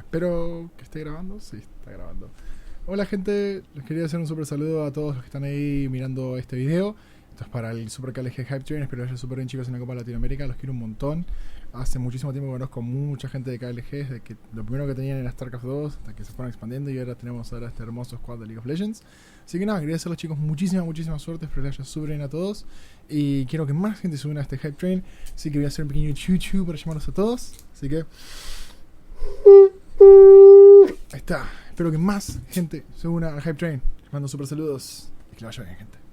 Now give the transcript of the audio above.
Espero que esté grabando. Sí, está grabando. Hola gente, les quería hacer un super saludo a todos los que están ahí mirando este video. Esto es para el Super KLG Hype Train. Espero que haya súper bien, chicos, en la Copa Latinoamérica. Los quiero un montón. Hace muchísimo tiempo que conozco mucha gente de KLG. Desde que lo primero que tenían era StarCraft 2, hasta que se fueron expandiendo. Y ahora tenemos este hermoso squad de League of Legends. Así que nada, quería hacerles, chicos, muchísima suerte. Espero que les haya súper bien a todos. Y quiero que más gente se una a este Hype Train. Así que voy a hacer un pequeño chuchu para llamarlos a todos. Así que... ahí está. Espero que más gente se una al Hype Train. Les mando super saludos y que le vaya bien, gente.